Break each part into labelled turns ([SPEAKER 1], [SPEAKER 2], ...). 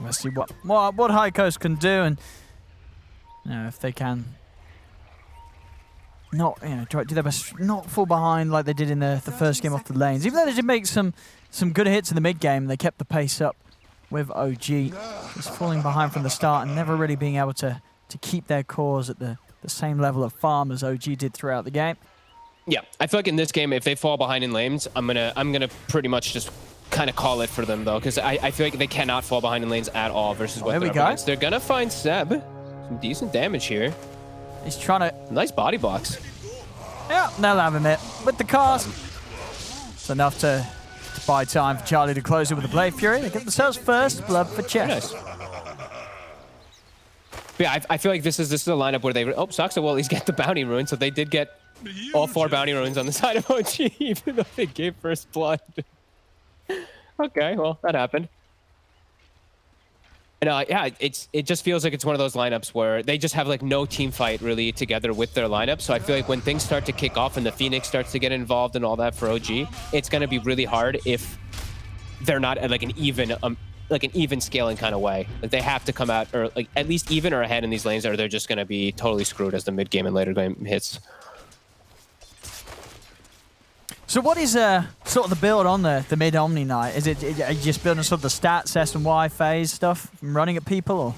[SPEAKER 1] Let's see what High Coast can do, and if they can not try to do their best, not fall behind like they did in the first game off the lanes. Even though they did make some good hits in the mid game, they kept the pace up with OG, just falling behind from the start and never really being able to keep their cores at the same level of farm as OG did throughout the game.
[SPEAKER 2] Yeah, I feel like in this game, if they fall behind in lanes, I'm gonna pretty much just kind of call it for them though, because I feel like they cannot fall behind in lanes at all versus what they're up against. They're gonna find Seb. Some decent damage here.
[SPEAKER 1] He's trying to...
[SPEAKER 2] Nice body blocks.
[SPEAKER 1] Yeah, they'll have him it. With the cast, it's enough to buy time for Charlie to close it with the Blade Fury. They get themselves first blood for chest.
[SPEAKER 2] Nice. Yeah, I feel like this is a lineup where they... Oh, Soxa will at least get the bounty rune, so they did get all 4 bounty runes on the side of OG, even though they gave first blood. Okay, well, that happened. And yeah, it just feels like it's one of those lineups where they just have like no team fight really together with their lineup. So I feel like when things start to kick off and the Phoenix starts to get involved and all that for OG, it's going to be really hard if they're not at like an even scaling kind of way. Like they have to come out or like at least even or ahead in these lanes, or they're just going to be totally screwed as the mid game and later game hits.
[SPEAKER 1] So what is sort of the build on the mid Omni Knight? Are you just building sort of the stats, S and Y phase stuff, and running at people, or?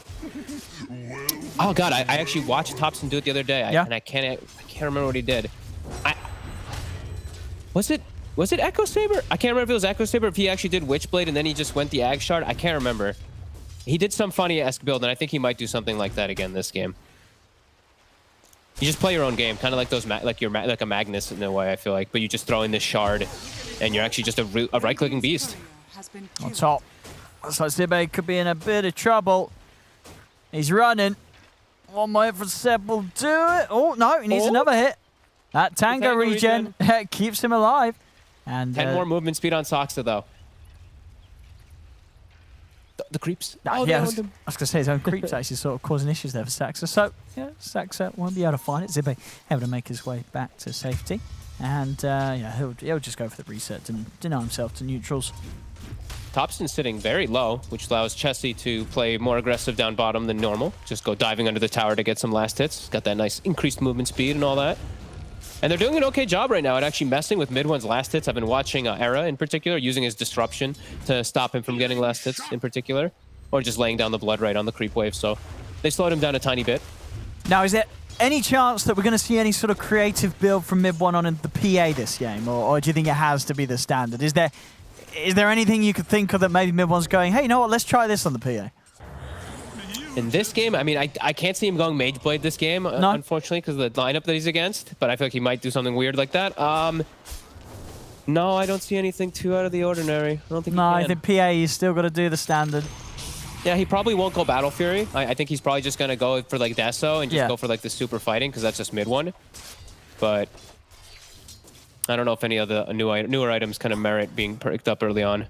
[SPEAKER 2] Oh god, I actually watched Thompson do it the other day, and I can't remember what he did. Was it Echo Saber? I can't remember if it was Echo Saber, if he actually did Witchblade and then he just went the Ag Shard. I can't remember. He did some funny-esque build, and I think he might do something like that again this game. You just play your own game, kind of like those, like a Magnus in a way. I feel like, but you just throw in this shard, and you're actually just a right-clicking beast.
[SPEAKER 1] On top, looks like Zibe could be in a bit of trouble. He's running. One more hit from Seb will do it. Oh no, he needs another hit. That Tango regen keeps him alive. And
[SPEAKER 2] 10 more movement speed on Soxa though. The creeps.
[SPEAKER 1] Yeah, I was going to say his own creeps actually sort of causing issues there for Saxa. So, yeah, Saxa won't be able to find it. Zibe able to make his way back to safety. And, yeah, he'll just go for the reset and deny himself to neutrals.
[SPEAKER 2] Thompson's sitting very low, which allows Chessie to play more aggressive down bottom than normal. Just go diving under the tower to get some last hits. Got that nice increased movement speed and all that. And they're doing an okay job right now at actually messing with mid one's last hits. I've been watching Era in particular, using his disruption to stop him from getting last hits in particular, or just laying down the blood right on the creep wave. So they slowed him down a tiny bit.
[SPEAKER 1] Now, is there any chance that we're going to see any sort of creative build from mid one on in the PA this game, or do you think it has to be the standard? Is there anything you could think of that maybe mid one's going, hey, you know what, let's try this on the PA?
[SPEAKER 2] In this game, I mean, I can't see him going Mage Blade this game, unfortunately, because of the lineup that he's against. But I feel like he might do something weird like that. No, I don't see anything too out of the ordinary. I don't think. No,
[SPEAKER 1] I think PA he's still got to do the standard.
[SPEAKER 2] Yeah, he probably won't go Battle Fury. I think he's probably just gonna go for like Deso and just go for like the super fighting, because that's just mid one. But I don't know if any of the newer items kind of merit being picked up early on.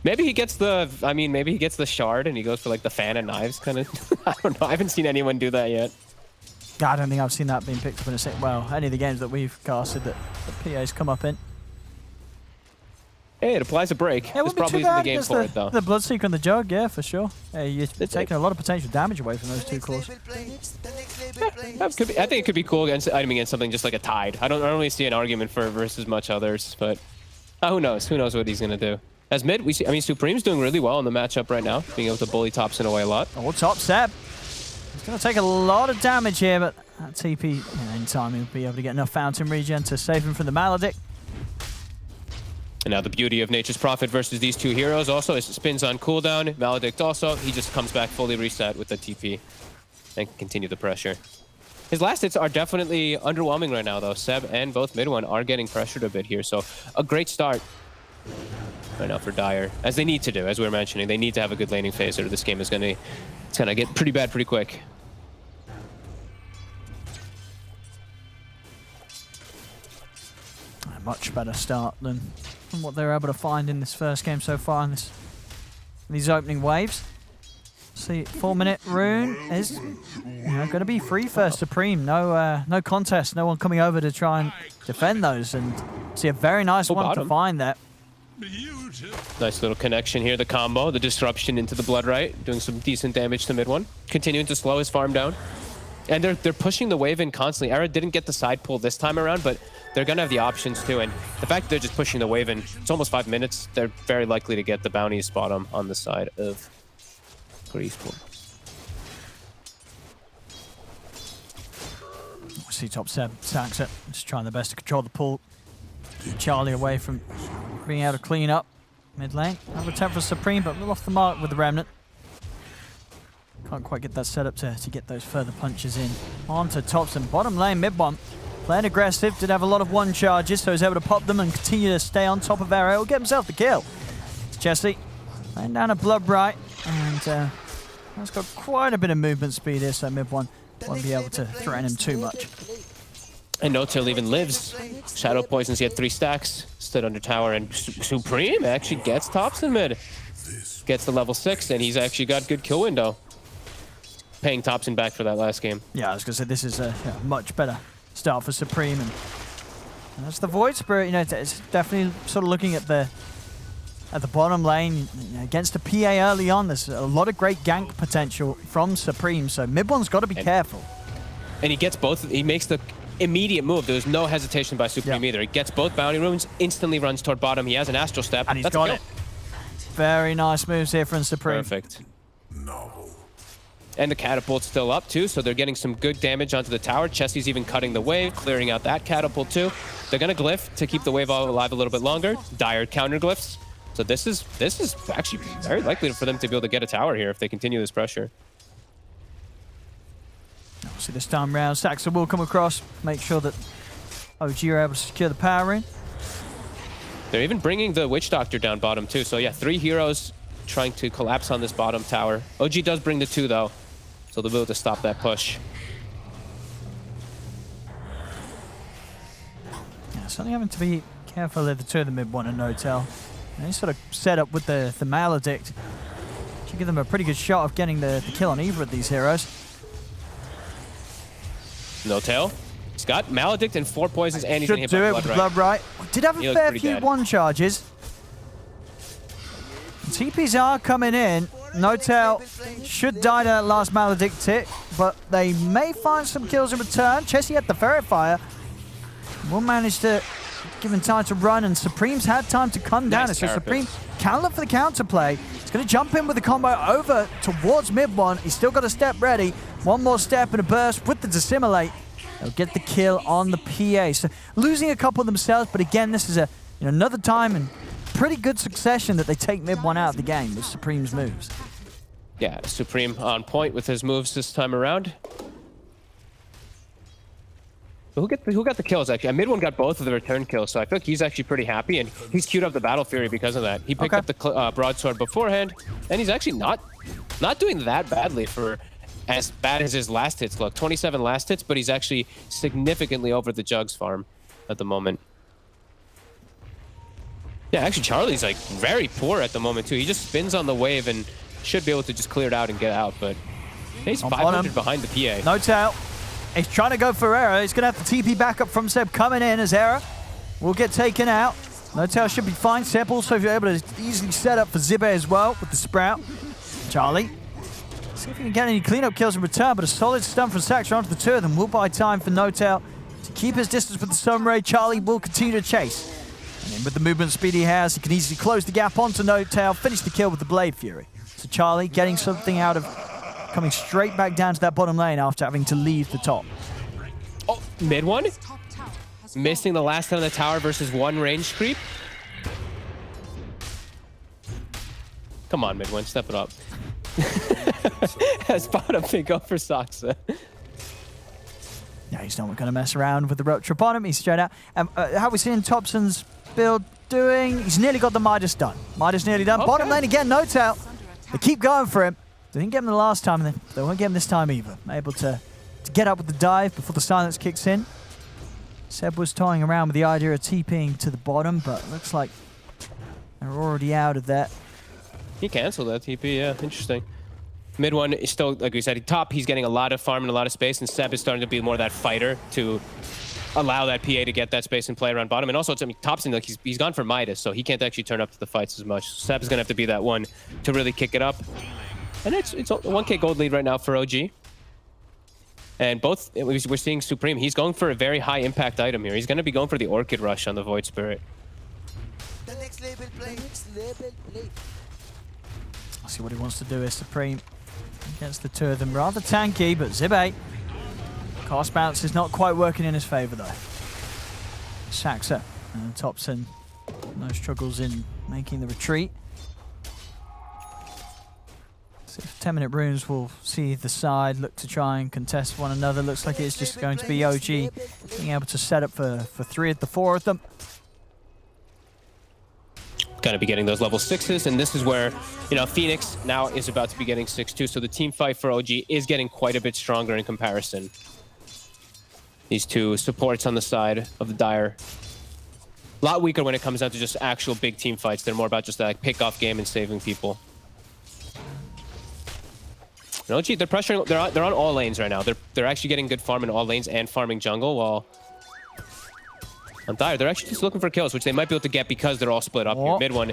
[SPEAKER 2] Maybe he gets the, maybe he gets the shard and he goes for like the fan and knives kind of. I don't know. I haven't seen anyone do that yet.
[SPEAKER 1] God, I don't think I've seen that being picked up in a second. Well, any of the games that we've casted that the PA's come up in.
[SPEAKER 2] Hey, it applies a break.
[SPEAKER 1] Yeah,
[SPEAKER 2] this probably isn't the game for it though.
[SPEAKER 1] The Bloodseeker and the Jug, yeah, for sure. Yeah, you're taking a lot of potential damage away from those two cores.
[SPEAKER 2] Yeah, I think it could be cool against something just like a Tide. I don't really see an argument for it versus much others, but who knows? Who knows what he's gonna do? As mid, we see, Supreme's doing really well in the matchup right now, being able to bully Thompson away a lot.
[SPEAKER 1] Oh, top Seb. He's going to take a lot of damage here, but that TP, in time, he'll be able to get enough Fountain regen to save him from the Maledict.
[SPEAKER 2] And now the beauty of Nature's Prophet versus these two heroes also is spins on cooldown. Maledict also, he just comes back fully reset with the TP and can continue the pressure. His last hits are definitely underwhelming right now, though. Seb and both mid one are getting pressured a bit here, so a great start right now for Dire, as they need to do, as we were mentioning. They need to have a good laning phase, or this game is gonna get pretty bad pretty quick.
[SPEAKER 1] A much better start than what they were able to find in this first game so far in these opening waves. See, 4-minute rune is going to be free for Supreme. No contest, no one coming over to try and defend those, and see a very nice one to find there.
[SPEAKER 2] Nice little connection here. The combo, the disruption into the blood right, doing some decent damage to mid one. Continuing to slow his farm down. And they're pushing the wave in constantly. Era didn't get the side pull this time around, but they're going to have the options too. And the fact that they're just pushing the wave in, it's almost 5 minutes. They're very likely to get the bounty spot on the side of Esports.
[SPEAKER 1] See top Seb sacks it, just trying their best to control the pull. Keep Charlie away from being able to clean up mid lane. Have a attempt for Supreme, but a little off the mark with the Remnant. Can't quite get that set up to get those further punches in. On to tops and bottom lane, mid one. Playing aggressive, did have a lot of one charges, so he's able to pop them and continue to stay on top of Arrow. He'll get himself the kill. It's Jesse laying down a blood bright, and he's got quite a bit of movement speed here, so mid one won't be able to threaten him too much.
[SPEAKER 2] And No-Tail even lives. Shadow Poisons, he had 3 stacks, stood under tower, and Supreme actually gets tops in mid. Gets the level 6, and he's actually got good kill window. Paying Thompson back for that last game.
[SPEAKER 1] Yeah, I was going to say, this is a much better start for Supreme. And that's the Void Spirit, you know, it's definitely sort of looking at the bottom lane. You know, against a PA early on, there's a lot of great gank potential from Supreme, so mid one's got to be careful.
[SPEAKER 2] And he gets both, he makes the immediate move. There's no hesitation by Supreme either. He gets both bounty runes, instantly runs toward bottom. He has an Astral Step.
[SPEAKER 1] And he's got it. Very nice moves here from Supreme.
[SPEAKER 2] Perfect. And the catapult's still up too, so they're getting some good damage onto the tower. Chessie's even cutting the wave, clearing out that catapult too. They're gonna glyph to keep the wave alive a little bit longer. Dire counter glyphs. So this is actually very likely for them to be able to get a tower here if they continue this pressure.
[SPEAKER 1] See this time round, Saxon will come across, make sure that OG are able to secure the power in.
[SPEAKER 2] They're even bringing the Witch Doctor down bottom too. So yeah, 3 heroes trying to collapse on this bottom tower. OG does bring the 2 though, so they'll be able to stop that push.
[SPEAKER 1] Yeah, certainly having to be careful of the 2 of the mid one and No-Tail. And he's sort of set up with the Maledict. Should give them a pretty good shot of getting the kill on either of these heroes.
[SPEAKER 2] No-Tail. He's got Maledict and 4 poisons, and he's gonna hit
[SPEAKER 1] do
[SPEAKER 2] by
[SPEAKER 1] it with the blood right. Did have a fair few one charges. TPs are coming in. No-Tail should die to that last Maledict tick, but they may find some kills in return. Chessie had the Verifier. Will manage to give him time to run, and Supreme's had time to come down. So Supreme can look for the counterplay. He's going to jump in with the combo over towards mid one. He's still got a step ready. One more step and a burst with the Dissimulate. They'll get the kill on the PA. So losing a couple themselves, but again, this is another time and pretty good succession that they take mid one out of the game with Supreme's moves.
[SPEAKER 2] Yeah, Supreme on point with his moves this time around. Who got the kills, actually? Mid one got both of the return kills, so I feel like he's actually pretty happy, and he's queued up the Battle Fury because of that. He picked up the Broadsword beforehand, and he's actually not doing that badly for as bad as his last hits look. 27 last hits, but he's actually significantly over the Jugs farm at the moment. Yeah, actually, Charlie's like very poor at the moment, too. He just spins on the wave and should be able to just clear it out and get out, but he's 500 behind the PA.
[SPEAKER 1] No-Tail. He's trying to go for Era. He's going to have the TP backup from Seb coming in as Era will get taken out. No-Tail should be fine. Seb also able to easily set up for Zibe as well with the Sprout. Charlie. See if he can get any cleanup kills in return, but a solid stun from Saxon onto the 2 of them will buy time for No-Tail to keep his distance with the Stun Ray. Charlie will continue to chase. And then with the movement speed he has, he can easily close the gap onto No-Tail, finish the kill with the Blade Fury. So Charlie getting something out of coming straight back down to that bottom lane after having to leave the top.
[SPEAKER 2] Oh, mid one? Missing the last hit on the tower versus 1 range creep? Come on, mid one, step it up. As bottom they go for Saksa.
[SPEAKER 1] Yeah, he's not going to mess around with the Rupture upon him. He's straight out. How are we seeing Thompson's build doing? He's nearly got the Midas done. Midas nearly done. Bottom lane again, No-Tail. They keep going for him. They didn't get him the last time, and they won't get him this time either. Able to get up with the dive before the silence kicks in. Seb was toying around with the idea of TPing to the bottom, but looks like they're already out of that.
[SPEAKER 2] He canceled that TP, yeah, interesting. Mid one is still, like we said, top, he's getting a lot of farm and a lot of space, and Seb is starting to be more that fighter to allow that PA to get that space and play around bottom. And also, Topson, like he's gone for Midas, so he can't actually turn up to the fights as much. Seb's gonna have to be that one to really kick it up. And it's a 1K gold lead right now for OG. And both, we're seeing Supreme. He's going for a very high impact item here. He's gonna be going for the Orchid Rush on the Void Spirit.
[SPEAKER 3] The next level play.
[SPEAKER 1] I'll see what he wants to do is Supreme against the two of them. Rather tanky, but Zibe. Cost bounce is not quite working in his favor though. Saxa and Topson, no struggles in making the retreat. So 10-minute runes will see the side look to try and contest one another. Looks like it's just going to be OG being able to set up for 3 of the 4 of them.
[SPEAKER 2] Going to be getting those level 6s, and this is where, you know, Phoenix now is about to be getting 6-2, so the team fight for OG is getting quite a bit stronger in comparison. These two supports on the side of the Dire. A lot weaker when it comes down to just actual big team fights. They're more about just that like, pick-off game and saving people. And OG, they're pressuring. They're on all lanes right now. They're actually getting good farm in all lanes and farming jungle, while on Dire, they're actually just looking for kills, which they might be able to get because they're all split up here. Mid one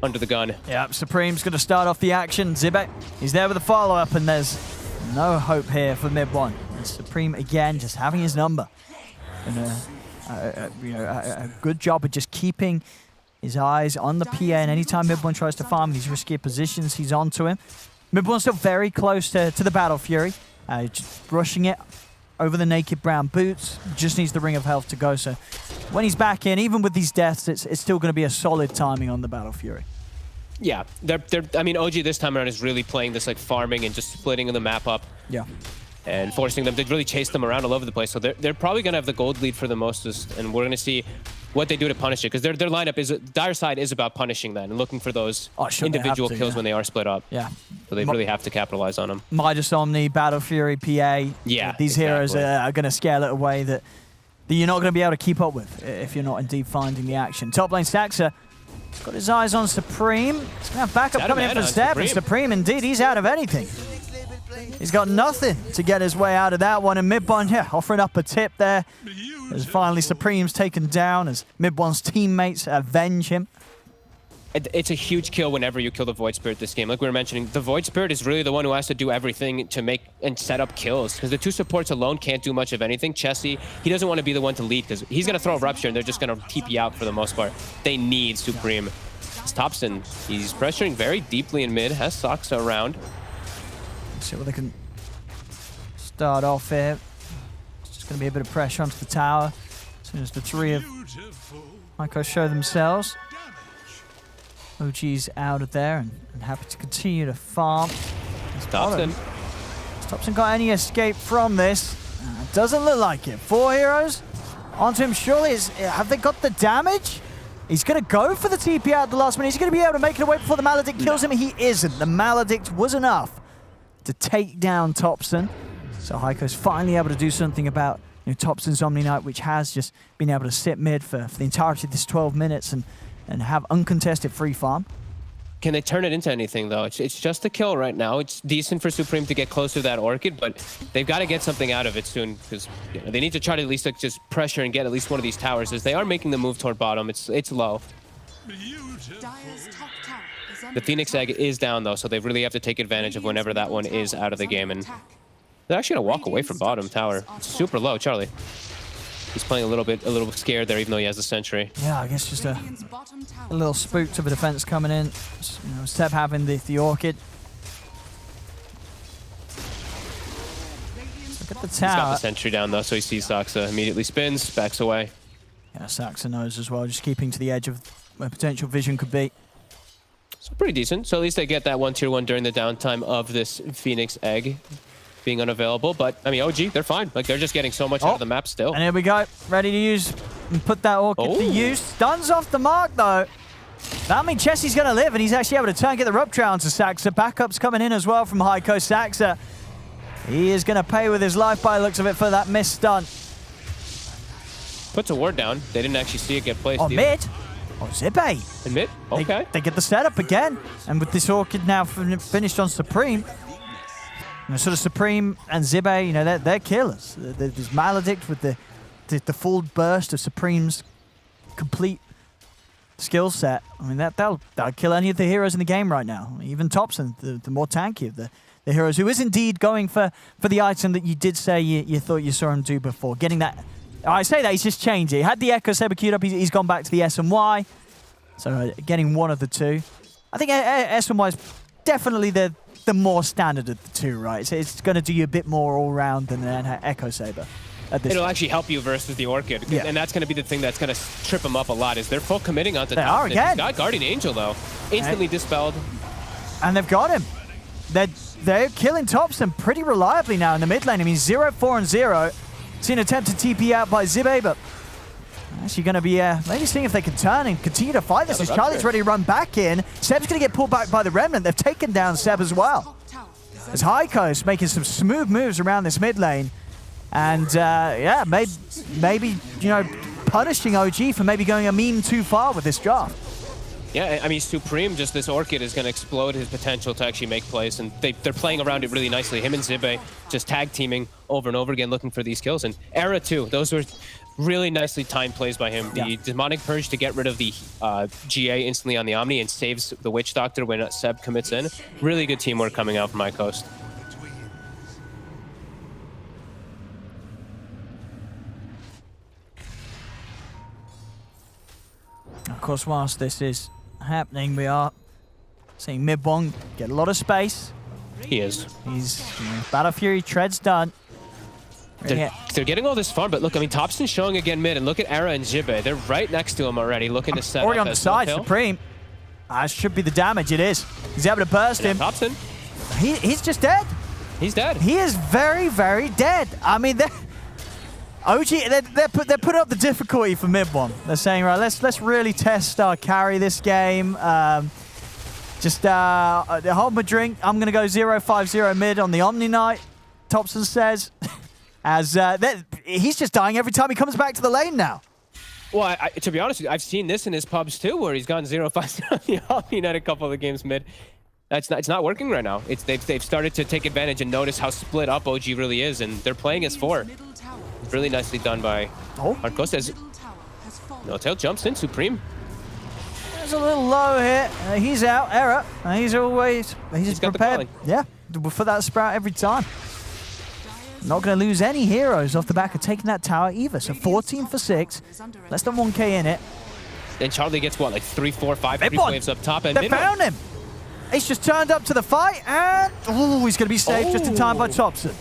[SPEAKER 2] under the gun.
[SPEAKER 1] Yeah, Supreme's going to start off the action. Zibe, he's there with a follow-up, and there's no hope here for mid one. And Supreme, again, just having his number. And a good job of just keeping his eyes on the PA, and anytime mid one tries to farm these riskier positions, he's onto him. Mid one's still very close to the Battle Fury. Just rushing it over the naked brown boots. Just needs the Ring of Health to go. So when he's back in, even with these deaths, it's still going to be a solid timing on the Battle Fury.
[SPEAKER 2] Yeah, I mean, OG this time around is really playing this like farming and just splitting the map up.
[SPEAKER 1] Yeah.
[SPEAKER 2] And forcing them to really chase them around all over the place. So they're probably going to have the gold lead for the mostest, and we're going to see what they do to punish it, because their lineup is, Dire side is about punishing that and looking for those individual kills when they are split up.
[SPEAKER 1] Yeah.
[SPEAKER 2] So they really have to capitalize on them.
[SPEAKER 1] Midas Omni, Battle Fury, PA.
[SPEAKER 2] Yeah,
[SPEAKER 1] these heroes are going to scale it away that you're not going to be able to keep up with if you're not indeed finding the action. Top lane Saxa got his eyes on Supreme. He's going to have backup coming in for Step, and Supreme indeed, he's out of anything. He's got nothing to get his way out of that one, and Midbon, yeah, offering up a tip there. As finally Supreme's taken down as Midbon's teammates avenge him.
[SPEAKER 2] It's a huge kill whenever you kill the Void Spirit this game. Like we were mentioning, the Void Spirit is really the one who has to do everything to make and set up kills, because the two supports alone can't do much of anything. Chessie, he doesn't want to be the one to lead, because he's going to throw a Rupture and they're just going to TP out for the most part. They need Supreme. It's Topson. He's pressuring very deeply in mid, has Saxa around.
[SPEAKER 1] See what they can start off here. It's just going to be a bit of pressure onto the tower as soon as the 3 of Maiko show themselves. OG's out of there and happy to continue to farm.
[SPEAKER 2] Topson.
[SPEAKER 1] Has Topson got any escape from this? Doesn't look like it. 4 heroes onto him. Surely, have they got the damage? He's going to go for the TP out at the last minute. He's going to be able to make it away before the Maledict kills him. He isn't. The Maledict was enough to take down Topson. So Heiko's finally able to do something about Topson's Omni Knight, which has just been able to sit mid for the entirety of this 12 minutes and have uncontested free farm.
[SPEAKER 2] Can they turn it into anything, though? It's just a kill right now. It's decent for Supreme to get closer to that Orchid, but they've got to get something out of it soon, because they need to try to at least just pressure and get at least one of these towers, as they are making the move toward bottom. It's low. The Phoenix Egg is down, though, so they really have to take advantage of whenever that one is out of the game. And they're actually going to walk away from bottom tower. It's super low, Charlie. He's playing a little scared there, even though he has the sentry.
[SPEAKER 1] Yeah, I guess just a little spooked of a defense coming in. Seb having the Orchid. Look at the tower.
[SPEAKER 2] He's got the sentry down, though, so he sees Saxa, immediately spins, backs away.
[SPEAKER 1] Yeah, Saxa knows as well, just keeping to the edge of where potential vision could be.
[SPEAKER 2] So pretty decent. So at least they get that 1 tier 1 during the downtime of this Phoenix Egg being unavailable. But, I mean, OG, they're fine. Like, they're just getting so much out of the map still.
[SPEAKER 1] And here we go. Ready to use and put that Orchid to use. Stuns off the mark, though. That means Chessie's going to live, and he's actually able to turn and get the Rupture onto Saxa. Backup's coming in as well from Heiko. Saxa, he is going to pay with his life by the looks of it for that missed stun.
[SPEAKER 2] Puts a ward down. They didn't actually see it get placed.
[SPEAKER 1] Oh, mid. Oh, Zibe.
[SPEAKER 2] In mid? Okay.
[SPEAKER 1] They get the setup again. And with this Orchid now finished on Supreme, sort of Supreme and Zibe, they're killers. There's Maledict with the the full burst of Supreme's complete skill set. I mean, that'll kill any of the heroes in the game right now. Even Thompson, the more tanky of the heroes, who is indeed going for the item that you did say you thought you saw him do before. Getting that, I say that, he's just changed it. He had the Echo Saber queued up, he's gone back to the S and Y. So getting one of the two. I think S and Y is definitely the more standard of the two, right? So it's going to do you a bit more all-round than an Echo Saber.
[SPEAKER 2] It'll actually help you versus the Orchid, and that's going to be the thing that's going to trip them up a lot. Is they're full committing onto
[SPEAKER 1] they
[SPEAKER 2] top.
[SPEAKER 1] Are again.
[SPEAKER 2] He's got Guardian Angel though, instantly dispelled,
[SPEAKER 1] and they've got him. They're killing Thompson pretty reliably now in the mid lane. I mean, 0-4 and 0. See an attempt to TP out by Zibe, but actually going to be maybe seeing if they can turn and continue to fight this. As Charlie's ready to run back in, Seb's going to get pulled back by the Remnant. They've taken down Seb as well. As High Coast making some smooth moves around this mid lane. And yeah, maybe punishing OG for maybe going a meme too far with this job.
[SPEAKER 2] Yeah, I mean, Supreme, just this Orchid is going to explode his potential to actually make plays, and they're playing around it really nicely. Him and Zibe just tag teaming over and over again, looking for these kills. And Era too, those were really nicely timed plays by him. The Demonic Purge to get rid of the GA instantly on the Omni and saves the Witch Doctor when Seb commits in. Really good teamwork coming out from High Coast.
[SPEAKER 1] Of course, whilst this is happening, we are seeing Mid1 get a lot of space.
[SPEAKER 2] He is.
[SPEAKER 1] He's Battle Fury treads done.
[SPEAKER 2] They're getting all this farm, but look, I mean, Thompson's showing again mid, and look at Era and Zibe. They're right next to him already, looking to set
[SPEAKER 1] already
[SPEAKER 2] up
[SPEAKER 1] on the side, Supreme. Should be the damage, it is. He's able to burst him.
[SPEAKER 2] Thompson.
[SPEAKER 1] He's just dead.
[SPEAKER 2] He's dead.
[SPEAKER 1] He is very, very dead. I mean, OG, they're putting up the difficulty for Mid1. They're saying, right, let's really test our carry this game. Just hold my drink. I'm going to go 0-5-0 mid on the Omni Knight, Thompson says. As he's just dying every time he comes back to the lane now.
[SPEAKER 2] Well, to be honest with you, I've seen this in his pubs too, where he's gone 0-5 on the Omni Knight a couple of the games mid. It's not working right now. They've started to take advantage and notice how split up OG really is, and they're playing as 4. Really nicely done by Arcos as No-Tail jumps in, Supreme.
[SPEAKER 1] There's a little low here. He's out, Era. He's prepared. Yeah, for that sprout every time. Not going to lose any heroes off the back of taking that tower either. So 14 for 6, less than 1k in it.
[SPEAKER 2] Then Charlie gets what, like 3, 4, 5 creep waves up top, and
[SPEAKER 1] they found him. He's just turned up to the fight, and he's going to be saved just in time by Thompson.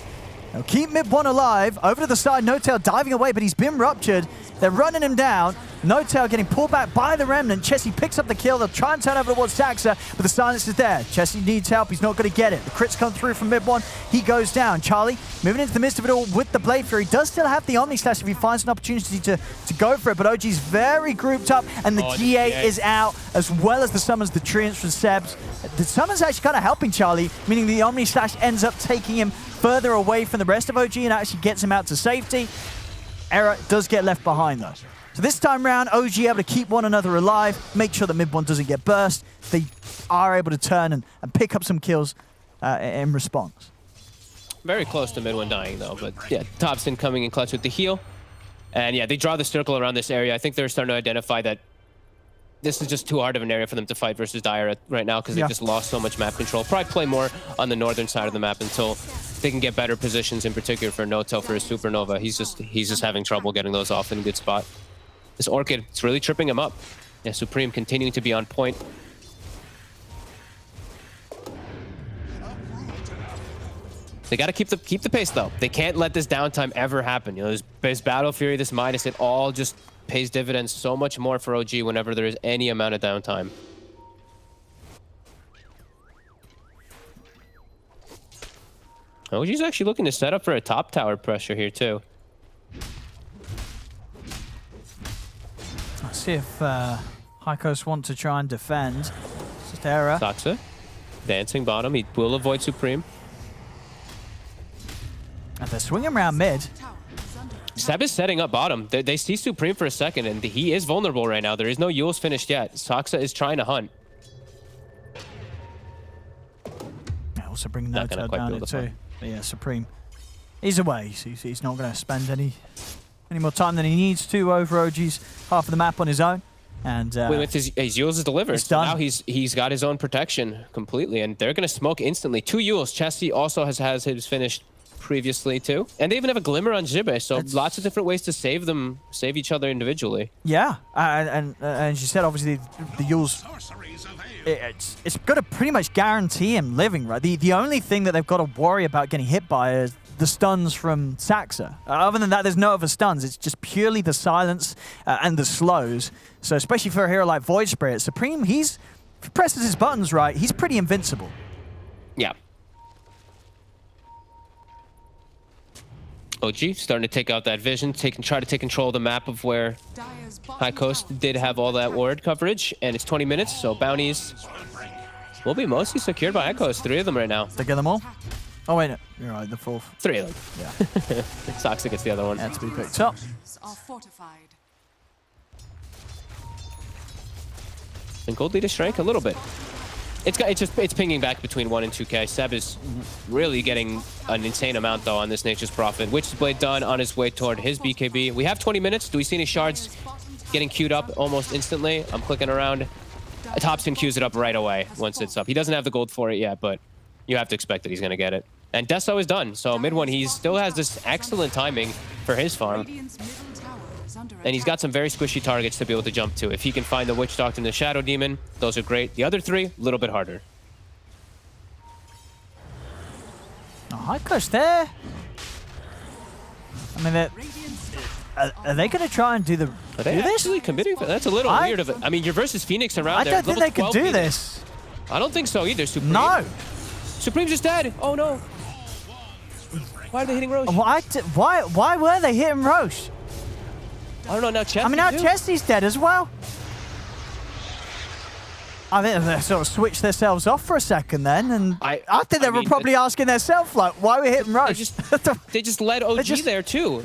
[SPEAKER 1] Now keep Mid1 alive. Over to the side, No-Tail diving away, but he's been ruptured. They're running him down. No-Tail getting pulled back by the Remnant. Chessie picks up the kill. They'll try and turn over towards Saxa, but the silence is there. Chessie needs help. He's not going to get it. The crits come through from Mid1. He goes down. Charlie moving into the midst of it all with the Blade Fury. Does still have the Omni Slash if he finds an opportunity to go for it, but OG's very grouped up, and the GA is out, as well as the summons, the treants from Sebs. The summons actually kind of helping Charlie, meaning the Omni Slash ends up taking him further away from the rest of OG and actually gets him out to safety. Era does get left behind though. So this time round, OG able to keep one another alive, make sure that Mid1 doesn't get burst. They are able to turn and pick up some kills in response.
[SPEAKER 2] Very close to Mid1 dying though, but yeah, Thompson coming in clutch with the heal. And yeah, they draw the circle around this area. I think they're starting to identify that this is just too hard of an area for them to fight versus Dire right now because they've just lost so much map control. Probably play more on the northern side of the map until they can get better positions, in particular for No-Tail for his Supernova. He's just having trouble getting those off in a good spot. This Orchid, it's really tripping him up. Yeah, Supreme continuing to be on point. They got to keep the pace though. They can't let this downtime ever happen. You know, this Battle Fury, this Midas, it all just pays dividends so much more for OG whenever there is any amount of downtime. OG's actually looking to set up for a top tower pressure here too.
[SPEAKER 1] Let's see if High Coast want to try and defend. Just Era.
[SPEAKER 2] Saxa dancing bottom. He will avoid Supreme.
[SPEAKER 1] And they're swinging around mid.
[SPEAKER 2] Seb is setting up bottom. They see Supreme for a second, and he is vulnerable right now. There is no Yule's finished yet. Saxa is trying to hunt.
[SPEAKER 1] Also bringing No-Tail down it too. But yeah, Supreme. He's away, so he's not going to spend any any more time than he needs to over OG's half of the map on his own. And
[SPEAKER 2] with his Yules is delivered.
[SPEAKER 1] It's
[SPEAKER 2] So
[SPEAKER 1] done.
[SPEAKER 2] now he's got his own protection completely, and they're gonna smoke instantly. 2 Yules. Chesty also has his finished previously too, and they even have a glimmer on Jibe. So lots of different ways to save each other individually.
[SPEAKER 1] yeah, and as you said, obviously the Yules, it's got to pretty much guarantee him living, right? The only thing that they've got to worry about getting hit by is the stuns from Saxa. Other than that, there's no other stuns. It's just purely the silence and the slows. So especially for a hero like Void Spirit, Supreme, if he presses his buttons right, he's pretty invincible.
[SPEAKER 2] Yeah. OG starting to take out that vision, try to take control of the map of where High Coast did have all that ward coverage, and it's 20 minutes, so bounties will be mostly secured by High Coast. 3 of them right now.
[SPEAKER 1] They get them all? Oh wait, no. You're right, the 4th.
[SPEAKER 2] 3 of them.
[SPEAKER 1] Yeah.
[SPEAKER 2] Saxa gets the other one.
[SPEAKER 1] Had to be picked up.
[SPEAKER 4] Are fortified.
[SPEAKER 2] And gold leader strike a little bit. It's pinging back between 1 and 2k. Seb is really getting an insane amount though on this Nature's Prophet. Witch's Blade done on his way toward his BKB. We have 20 minutes. Do we see any shards getting queued up almost instantly? I'm clicking around. Topson queues it up right away once it's up. He doesn't have the gold for it yet, but you have to expect that he's going to get it. And Deso is done. So mid one, he still has this excellent timing for his farm. And he's got some very squishy targets to be able to jump to. If he can find the Witch Doctor and the Shadow Demon, those are great. The other 3, a little bit harder.
[SPEAKER 1] Oh, High Coast there. I mean, are they going to try and do
[SPEAKER 2] Are they
[SPEAKER 1] this?
[SPEAKER 2] actually committing? That's a little weird of it. I mean, you're versus Phoenix around
[SPEAKER 1] I
[SPEAKER 2] there.
[SPEAKER 1] don't think they can do this.
[SPEAKER 2] I don't think so either, Supreme.
[SPEAKER 1] No.
[SPEAKER 2] Supreme's just dead. Oh, no. Why are they hitting Roche?
[SPEAKER 1] Why were they hitting Roche?
[SPEAKER 2] I don't know, now Chesty
[SPEAKER 1] I mean, now
[SPEAKER 2] too.
[SPEAKER 1] Chesty's dead as well. I think they sort of switched themselves off for a second then, and I think they were probably asking themselves, like, why are we hitting Roche?
[SPEAKER 2] They just led OG there, too.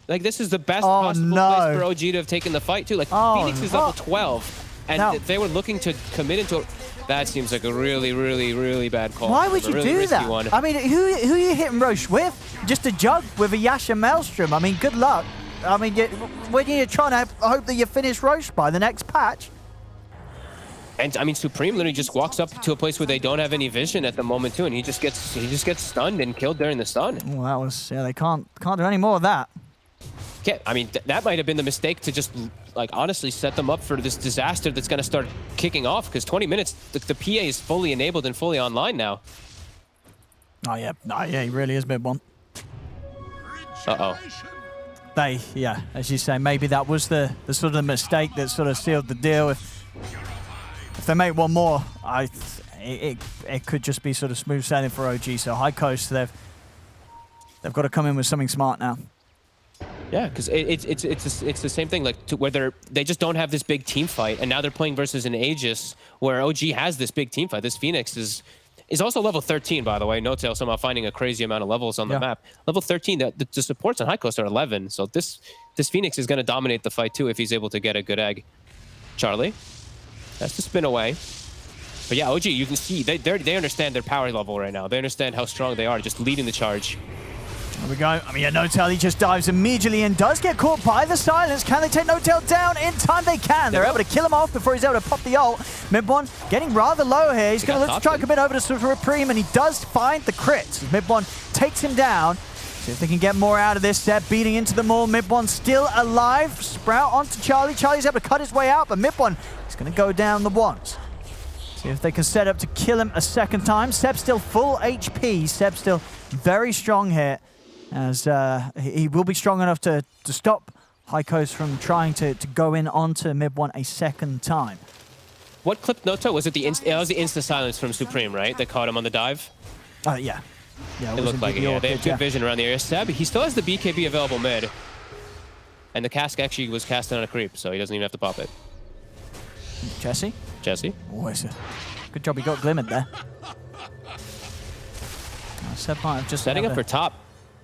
[SPEAKER 2] Like, this is the best possible
[SPEAKER 1] no.
[SPEAKER 2] place for OG to have taken the fight, too. Like, Phoenix is level 12, and they were looking to commit into it. That seems like a really, really, really bad call.
[SPEAKER 1] Why would you
[SPEAKER 2] really
[SPEAKER 1] do that?
[SPEAKER 2] One.
[SPEAKER 1] I mean, who are you hitting Roche with? Just a jug with a Yasha Maelstrom. I mean, good luck. I mean, when you're trying to hope that you finish Roche by the next patch.
[SPEAKER 2] And I mean, Supreme literally just walks up to a place where they don't have any vision at the moment too, and he just gets stunned and killed during the stun.
[SPEAKER 1] Well, that was they can't do any more of that.
[SPEAKER 2] Yeah, I mean, that might have been the mistake to just, like, honestly set them up for this disaster that's going to start kicking off, because 20 minutes, the PA is fully enabled and fully online now.
[SPEAKER 1] Oh, yeah. No, yeah, he really is mid one.
[SPEAKER 2] Uh-oh.
[SPEAKER 1] Yeah, as you say, maybe that was the sort of mistake that sort of sealed the deal. If they make one more, it could just be sort of smooth sailing for OG. So High Coast, they've got to come in with something smart now.
[SPEAKER 2] Yeah, because it's the same thing, like where they just don't have this big team fight, and now they're playing versus an Aegis where OG has this big team fight. This Phoenix is also level 13, by the way. No-Tail somehow finding a crazy amount of levels on the map. Level 13, the supports on High Coast are 11, so this Phoenix is going to dominate the fight too if he's able to get a good egg. Charlie, that's the spin away. But yeah, OG, you can see they understand their power level right now. They understand how strong they are, just leading the charge.
[SPEAKER 1] There we go. I mean, yeah, No-Tail, he just dives immediately and does get caught by the silence. Can they take No-Tail down? In time they can. They're able to kill him off before he's able to pop the ult. Mid1 getting rather low here. He's going to look to try and commit over to Supreme, and he does find the crit. Mid1 takes him down. See if they can get more out of this. Seb beating into them all. Mid1 still alive. Sprout onto Charlie. Charlie's able to cut his way out, but Mid1 is going to go down the ones. See if they can set up to kill him a second time. Seb's still full HP. Seb's still very strong here, as he will be strong enough to stop High Coast from trying to go in onto Mid1 a second time.
[SPEAKER 2] What clipped No-Tail? Was it the insta silence from Supreme, right? That caught him on the dive?
[SPEAKER 1] Yeah. Yeah,
[SPEAKER 2] it looked like it, yeah. They have good vision around the area. Seb, he still has the BKB available mid. And the cask actually was casted on a creep, so he doesn't even have to pop it.
[SPEAKER 1] Jesse?
[SPEAKER 2] Oh,
[SPEAKER 1] it's a good job he got glimmered there. Seb might have just
[SPEAKER 2] setting up for top.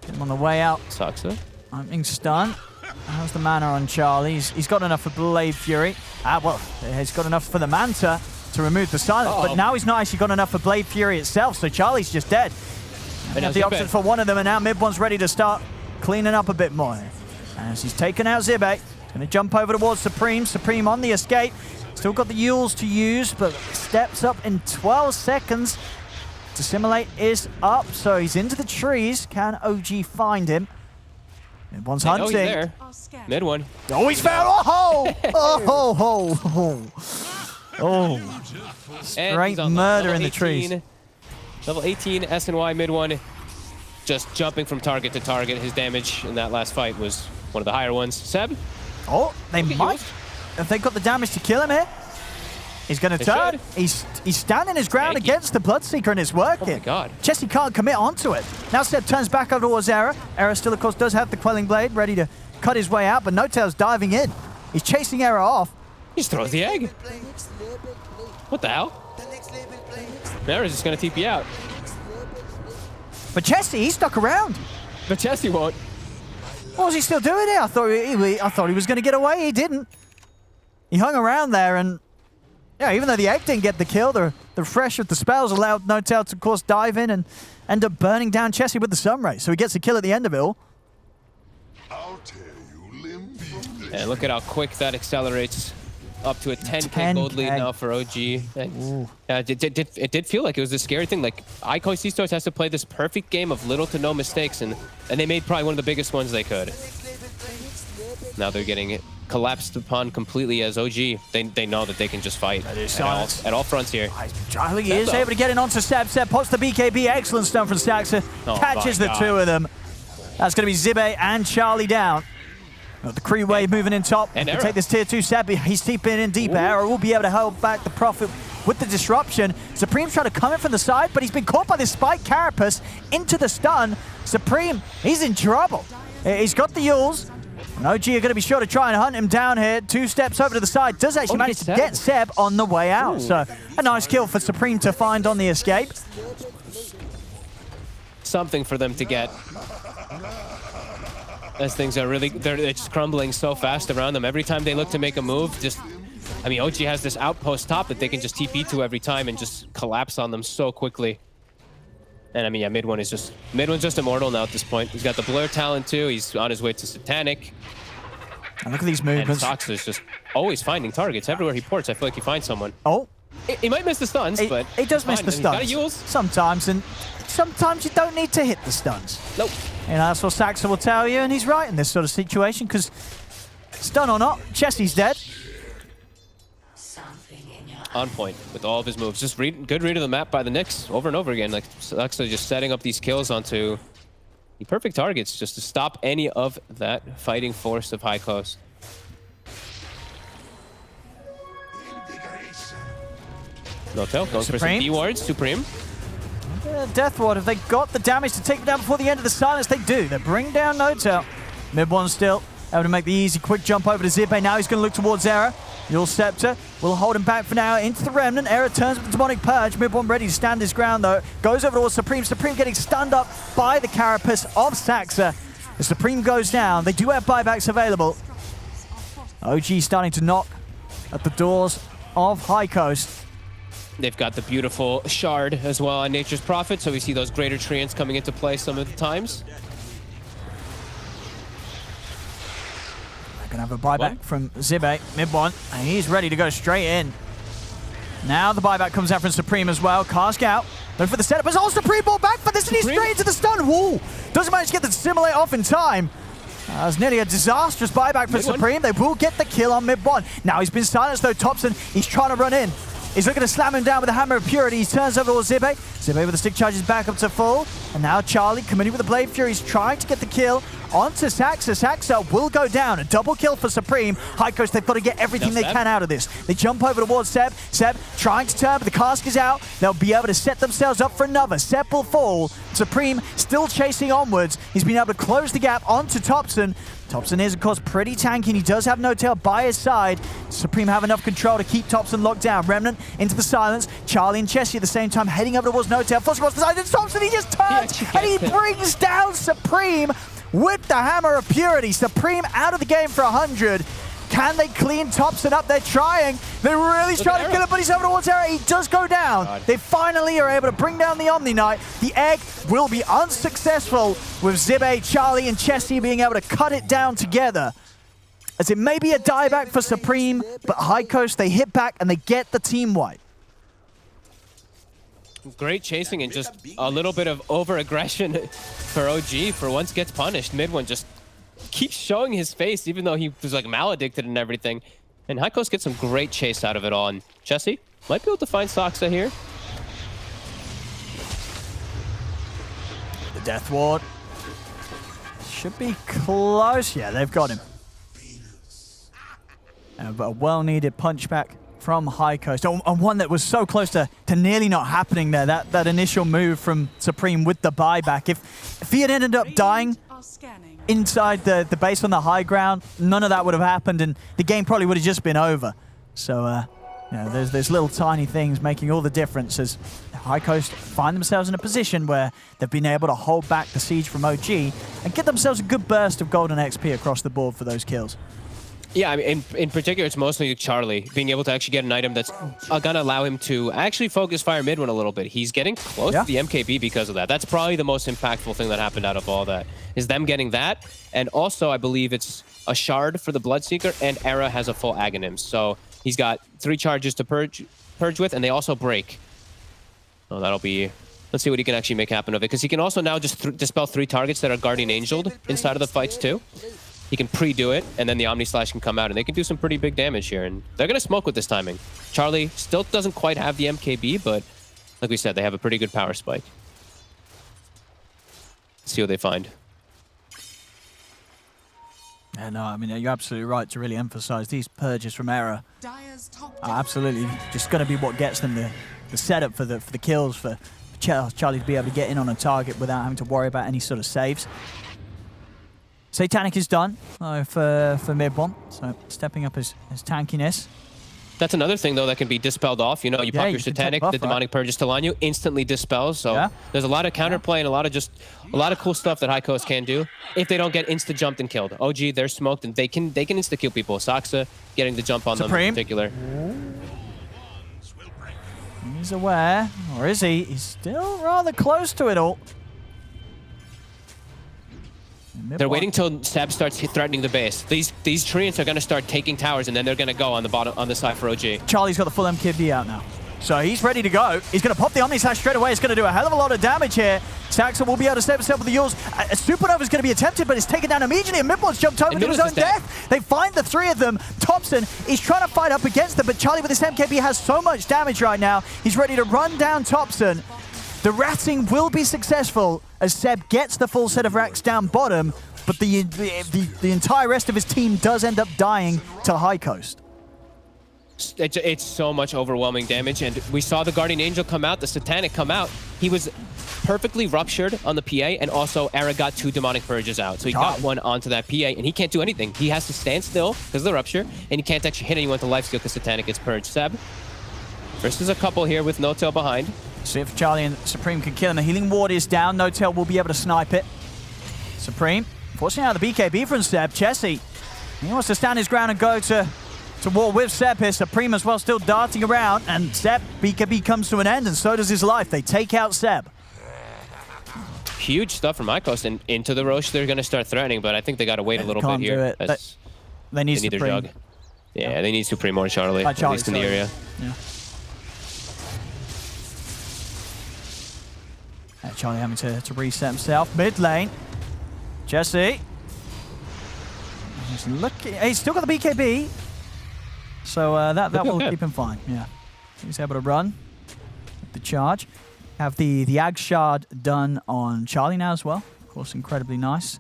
[SPEAKER 1] Get him on the way out.
[SPEAKER 2] Saxa.
[SPEAKER 1] I'm being stunned. How's the mana on Charlie? He's got enough for Blade Fury. Well, he's got enough for the Manta to remove the silence, but now he's not actually got enough for Blade Fury itself, so Charlie's just dead. And the option for one of them, and now Mid1's ready to start cleaning up a bit more. As he's taken out Zibe, he's going to jump over towards Supreme. Supreme on the escape. Still got the Yules to use, but steps up in 12 seconds. Dissimulate is up, so he's into the trees. Can OG find him? Mid-one's hunting.
[SPEAKER 2] He's there. Mid one.
[SPEAKER 1] Oh, he's found. Oh, oh, oh. Straight murder in the trees.
[SPEAKER 2] Level 18, S&Y mid one. Just jumping from target to target. His damage in that last fight was one of the higher ones. Seb?
[SPEAKER 1] Oh, they might. If they got the damage to kill him here, he's going to turn. He's standing his ground against the Bloodseeker, and it's working.
[SPEAKER 2] Oh my god.
[SPEAKER 1] Jesse can't commit onto it. Now Seb turns back over towards Era. Era still, of course, does have the Quelling Blade ready to cut his way out, but No-Tail's diving in. He's chasing Era off.
[SPEAKER 2] He just throws the egg. What the hell? Era's just going to TP out.
[SPEAKER 1] But Jesse, he stuck around.
[SPEAKER 2] But Jesse won't.
[SPEAKER 1] What was he still doing here? I thought he was going to get away. He didn't. He hung around there, and yeah, even though the egg didn't get the kill, the refresh of the spells allowed No-Tail to, of course, dive in and end up burning down Jesse with the Sunray. So he gets a kill at the end of it all.
[SPEAKER 2] And look at how quick that accelerates. Up to a 10k gold lead now for OG. It did feel like it was a scary thing. Like, Esports Esports has to play this perfect game of little to no mistakes, and they made probably one of the biggest ones they could. Now they're getting collapsed upon completely as OG. They know that they can just fight at all fronts here.
[SPEAKER 1] Charlie is able to get in onto Seb. Seb pots the BKB. Excellent stun from Saxa. Catches the two of them. That's going to be Zibe and Charlie down. The Cree wave moving in top. And take this tier 2 Seb. He's deeping in deeper. Era will be able to hold back the Prophet with the disruption. Supreme's trying to come in from the side, but he's been caught by this spike carapace into the stun. Supreme, he's in trouble. He's got the Yules. And OG are going to be sure to try and hunt him down here. 2 steps over to the side. Does actually manage to get Seb on the way out. So a nice kill for Supreme to find on the escape.
[SPEAKER 2] Something for them to get. As things are really, they're just crumbling so fast around them. Every time they look to make a move, I mean, OG has this outpost top that they can just TP to every time and just collapse on them so quickly. And I mean, yeah, mid-one's just immortal now at this point. He's got the blur talent too. He's on his way to Satanic.
[SPEAKER 1] And look at these movements.
[SPEAKER 2] And Sox is just always finding targets. Everywhere he ports, I feel like he finds someone.
[SPEAKER 1] Oh.
[SPEAKER 2] He might miss the stuns, but
[SPEAKER 1] he does miss the stuns. Sometimes, and sometimes you don't need to hit the stuns.
[SPEAKER 2] Nope.
[SPEAKER 1] You know, that's what Saxa will tell you, and he's right in this sort of situation, because stun or not, Jesse's dead.
[SPEAKER 2] On point with all of his moves. Just good read of the map by the Knicks over and over again. Like, Saxa just setting up these kills onto the perfect targets just to stop any of that fighting force of High Coast. No-Tail going for some D-wards. Supreme.
[SPEAKER 1] Death Ward, have they got the damage to take them down before the end of the silence? They do. They bring down No-Tail. Mid-one still able to make the easy quick jump over to Zibe. Now he's going to look towards Era. Yule Scepter will hold him back for now into the Remnant. Era turns with the Demonic Purge. Mid-one ready to stand his ground though. Goes over towards Supreme. Supreme getting stunned up by the carapace of Saxa. The Supreme goes down. They do have buybacks available. OG starting to knock at the doors of High Coast.
[SPEAKER 2] They've got the beautiful shard as well on Nature's Prophet, so we see those greater treants coming into play some of the times.
[SPEAKER 1] They're going to have a buyback from Zibe, mid-one, and he's ready to go straight in. Now the buyback comes out from Supreme as well. Cask out. Look for the setup. It's all Supreme ball back for this, and he's straight into the stun. Woo! Doesn't manage to get the Dissimulate off in time. That was nearly a disastrous buyback for Supreme. They will get the kill on mid-one. Now he's been silenced though, Thompson. He's trying to run in. He's looking to slam him down with a Hammer of Purity. He turns over towards Zibe. Zibe with the stick charges back up to full. And now Charlie coming in with the Blade Fury. He's trying to get the kill onto Saxa. Saxa will go down. A double kill for Supreme. High Coast, they've got to get everything they can out of this. They jump over towards Seb. Seb trying to turn, but the cask is out. They'll be able to set themselves up for another. Seb will fall. Supreme still chasing onwards. He's been able to close the gap onto Thompson. Thompson is, of course, pretty tanky, and he does have No-Tail by his side. Supreme have enough control to keep Thompson locked down. Remnant into the silence. Charlie and Chessie at the same time heading over towards No-Tail. Force across the side, and Thompson, he just turns, and he brings down Supreme with the Hammer of Purity. Supreme out of the game for 100. Can they clean Thompson up? They're trying. They're really trying to kill him, but he's over towards Era. He does go down.
[SPEAKER 2] God.
[SPEAKER 1] They finally are able to bring down the Omni Knight. The egg will be unsuccessful with Zibe, Charlie, and Chessie being able to cut it down together. As it may be a dieback for Supreme, but High Coast, they hit back and they get the team wipe.
[SPEAKER 2] Great chasing and just a little bit of over-aggression for OG. For once gets punished. Mid one just keeps showing his face, even though he was like maledicted and everything. And High Coast gets some great chase out of it all. And Chessie might be able to find Saksa here.
[SPEAKER 1] The Death Ward should be close. Yeah, they've got him. But a well-needed punchback from High Coast. And one that was so close to nearly not happening there. That initial move from Supreme with the buyback. If he had ended up dying inside the base on the high ground, none of that would have happened, and the game probably would have just been over. So, you know, there's little tiny things making all the difference as High Coast find themselves in a position where they've been able to hold back the siege from OG and get themselves a good burst of golden XP across the board for those kills.
[SPEAKER 2] Yeah, I mean, in particular, it's mostly Charlie being able to actually get an item that's gonna allow him to actually focus fire mid one a little bit. He's getting close to the MKB because of that. That's probably the most impactful thing that happened out of all that, is them getting that. And also, I believe it's a shard for the Bloodseeker, and Era has a full Aghanim. So he's got 3 charges to purge with, and they also break. So that'll be... Let's see what he can actually make happen of it, because he can also now just dispel 3 targets that are Guardian Angeled inside of the fights too. He can pre-do it, and then the Omni Slash can come out, and they can do some pretty big damage here. And they're going to smoke with this timing. Charlie still doesn't quite have the MKB, but like we said, they have a pretty good power spike. Let's see what they find.
[SPEAKER 1] Yeah, no, I mean, you're absolutely right to really emphasize these purges from Era are absolutely just going to be what gets them the setup for the kills, for Charlie to be able to get in on a target without having to worry about any sort of saves. Satanic is done for mid-one, so stepping up his tankiness.
[SPEAKER 2] That's another thing, though, that can be dispelled off. You know, you pop your Satanic, the Demonic Purge is still on you, instantly dispels. So there's a lot of counterplay and a lot of cool stuff that High Coast can do if they don't get insta-jumped and killed. OG, they're smoked, and they can insta-kill people. Saksa getting the jump on them in particular.
[SPEAKER 1] He's aware, or is he? He's still rather close to it all.
[SPEAKER 2] They're waiting till Seb starts threatening the base. These Treants are going to start taking towers, and then they're going to go on the bottom, on the side for OG.
[SPEAKER 1] Charlie's got the full MKB out now, so he's ready to go. He's going to pop the Omni Slash straight away. It's going to do a hell of a lot of damage here. Saxon will be able to save himself with the Yules. A Supernova is going to be attempted, but it's taken down immediately, and Midboard's jumped over to his own death. They find the 3 of them. Thompson is trying to fight up against them, but Charlie with his MKB has so much damage right now. He's ready to run down Thompson. The ratting will be successful as Seb gets the full set of racks down bottom, but the entire rest of his team does end up dying to High Coast.
[SPEAKER 2] It's so much overwhelming damage, and we saw the Guardian Angel come out, the Satanic come out. He was perfectly ruptured on the PA, and also Era got 2 Demonic Purges out. So he got one onto that PA, and he can't do anything. He has to stand still because of the rupture, and he can't actually hit anyone with the life steal because Satanic gets purged. Seb versus a couple here with No-Tail behind.
[SPEAKER 1] See if Charlie and Supreme can kill him. The Healing Ward is down. No-Tail will be able to snipe it. Supreme forcing out the BKB from Seb. Chessie, he wants to stand his ground and go to war with Seb here. Supreme as well still darting around, and Seb, BKB comes to an end, and so does his life. They take out Seb.
[SPEAKER 2] Huge stuff from High Coast, and into the Roche they're going to start threatening, but I think they got to wait a little bit here.
[SPEAKER 1] They need Supreme.
[SPEAKER 2] Their jug. Yeah, they need Supreme or Charlie, at least in the area.
[SPEAKER 1] Yeah. Charlie having to reset himself. Mid lane. Chessie. He's looking. He's still got the BKB. So that will keep him fine. Yeah. He's able to run with the charge. Have the Ag Shard done on Charlie now as well. Of course, incredibly nice.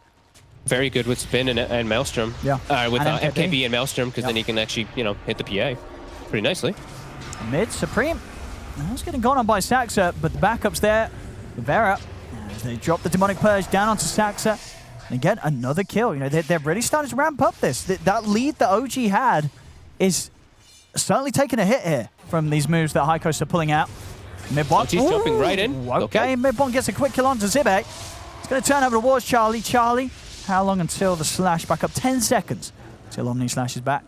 [SPEAKER 2] Very good with Spin and Maelstrom.
[SPEAKER 1] Yeah.
[SPEAKER 2] With MKB and Maelstrom, because then he can actually, you know, hit the PA pretty nicely.
[SPEAKER 1] Mid, Supreme. That's getting gone on by Saxa, but the backup's there. Vera, as they drop the Demonic Purge down onto Saxa. And again, another kill. You know, they're really starting to ramp up this. That lead that OG had is certainly taking a hit here from these moves that High Coast are pulling out. Mid-Bon.
[SPEAKER 2] He's jumping right in.
[SPEAKER 1] Okay, Mid-Bon gets a quick kill onto Zibe. It's going to turn over towards Charlie. Charlie, how long until the slash back up? 10 seconds until Omni Slash is back.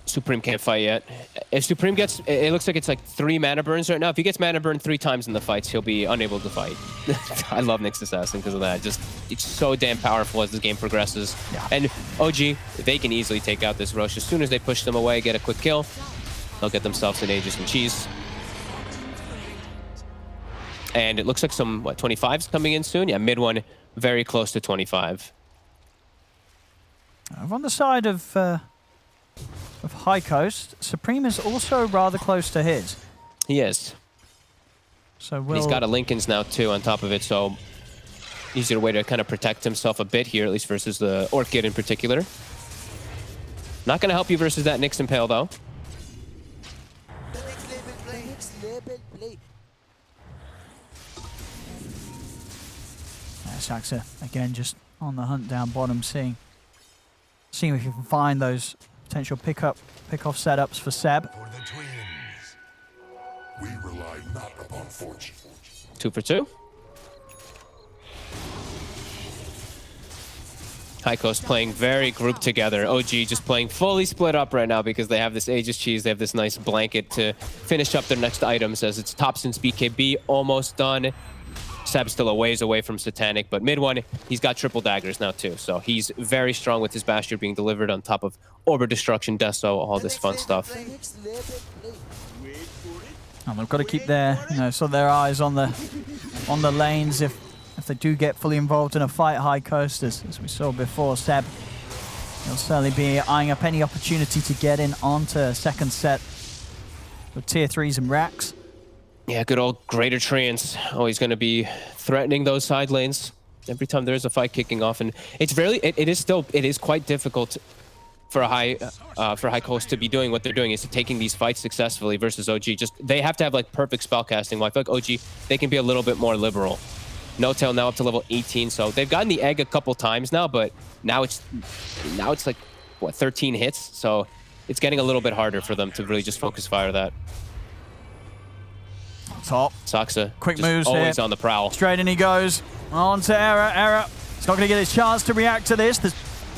[SPEAKER 2] Supreme can't fight yet. If Supreme gets, it looks like it's like 3 mana burns right now. If he gets mana burn 3 times in the fights, he'll be unable to fight. I love Nyx Assassin because of that. Just, it's so damn powerful as this game progresses.
[SPEAKER 1] Yeah.
[SPEAKER 2] And OG, they can easily take out this Roche. As soon as they push them away, get a quick kill, they'll get themselves an Aegis and Cheese. And it looks like some, what, 25s coming in soon? Yeah, mid one, very close to 25.
[SPEAKER 1] Over on the side of High Coast, Supreme is also rather close to his.
[SPEAKER 2] He is.
[SPEAKER 1] So
[SPEAKER 2] He's got a Linken's now too on top of it, so easier way to kind of protect himself a bit here, at least versus the Orchid in particular. Not going to help you versus that Nyx Impale though.
[SPEAKER 3] The next label play. Next label play.
[SPEAKER 1] Saxa again just on the hunt down bottom, seeing if you can find those potential pick-off setups for Seb.
[SPEAKER 4] For the twins, we rely not upon fortune.
[SPEAKER 2] 2 for 2. High Coast playing very grouped together. OG just playing fully split up right now because they have this Aegis Cheese. They have this nice blanket to finish up their next items as it's Topson's BKB almost done. Seb's still a ways away from Satanic, but mid one, he's got triple daggers now too. So he's very strong with his Bastion being delivered on top of Orb Destruction, Deso, all this fun stuff.
[SPEAKER 3] Next label play.
[SPEAKER 1] And they've got to keep their, sort of their eyes on the lanes if they do get fully involved in a fight. High Coast, as we saw before, Seb, he'll certainly be eyeing up any opportunity to get in onto second set with tier 3s and racks.
[SPEAKER 2] Yeah, good old Greater Treants. Always going to be threatening those side lanes every time there is a fight kicking off, and it's it is quite difficult for High Coast to be doing what they're doing, is to taking these fights successfully versus OG. Just they have to have like perfect spellcasting. Well, I feel like OG, they can be a little bit more liberal. No-Tail now up to level 18, so they've gotten the egg a couple times now, but now it's like what, 13 hits, so it's getting a little bit harder for them to really just focus fire that.
[SPEAKER 1] Top.
[SPEAKER 2] Saxa,
[SPEAKER 1] Quick
[SPEAKER 2] just
[SPEAKER 1] moves
[SPEAKER 2] always
[SPEAKER 1] here.
[SPEAKER 2] on the prowl.
[SPEAKER 1] Straight in he goes. On to Era. He's not going to get his chance to react to this. The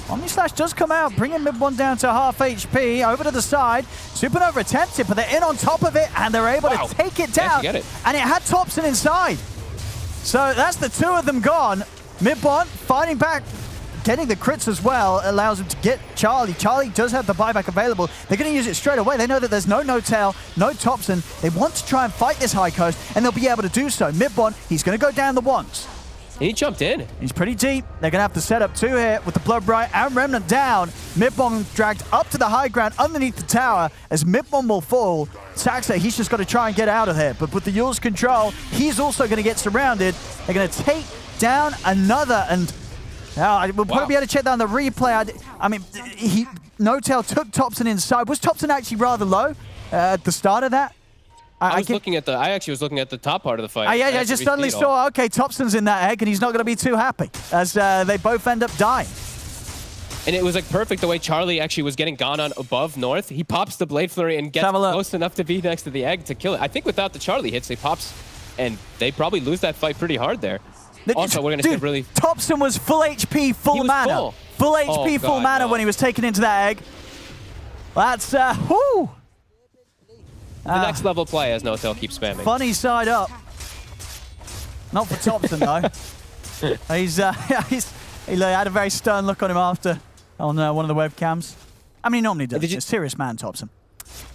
[SPEAKER 1] Omni-Slash does come out, bringing mid one down to half HP. Over to the side. Supernova attempts it, but they're in on top of it, and they're able to take it down.
[SPEAKER 2] Get it.
[SPEAKER 1] And it had Topson inside. So that's the 2 of them gone. Mid one fighting back. Getting the crits as well allows him to get Charlie. Charlie does have the buyback available. They're going to use it straight away. They know that there's no Tail, no Topson. They want to try and fight this High Coast, and they'll be able to do so. Mid-Bon, he's going to go down the ones.
[SPEAKER 2] He jumped in.
[SPEAKER 1] He's pretty deep. They're going to have to set up 2 here with the Blood Bright and Remnant down. Mid-Bon dragged up to the high ground underneath the tower as Mid-Bon will fall. Saxa, he's just got to try and get out of here. But with the Yule's control, he's also going to get surrounded. They're going to take down another, and we'll probably be able to check down the replay. I mean, No-Tail took Topson inside. Was Topson actually rather low at the start of that?
[SPEAKER 2] I actually was looking at the top part of the fight.
[SPEAKER 1] I just suddenly saw, okay, Topson's in that egg, and he's not going to be too happy as they both end up dying.
[SPEAKER 2] And it was like perfect the way Charlie actually was getting gone on above north. He pops the Blade Flurry and gets close enough to be next to the egg to kill it. I think without the Charlie hits, he pops, and they probably lose that fight pretty hard there. Also, we're going to see really...
[SPEAKER 1] Topson was full HP, full mana. Full HP, full mana when he was taken into that egg. That's, whoo!
[SPEAKER 2] The next level play as No-Tail keeps spamming.
[SPEAKER 1] Funny side up. Not for Topson, though. He had a very stern look on him after on one of the webcams. I mean, he normally does. He's a serious man, Topson.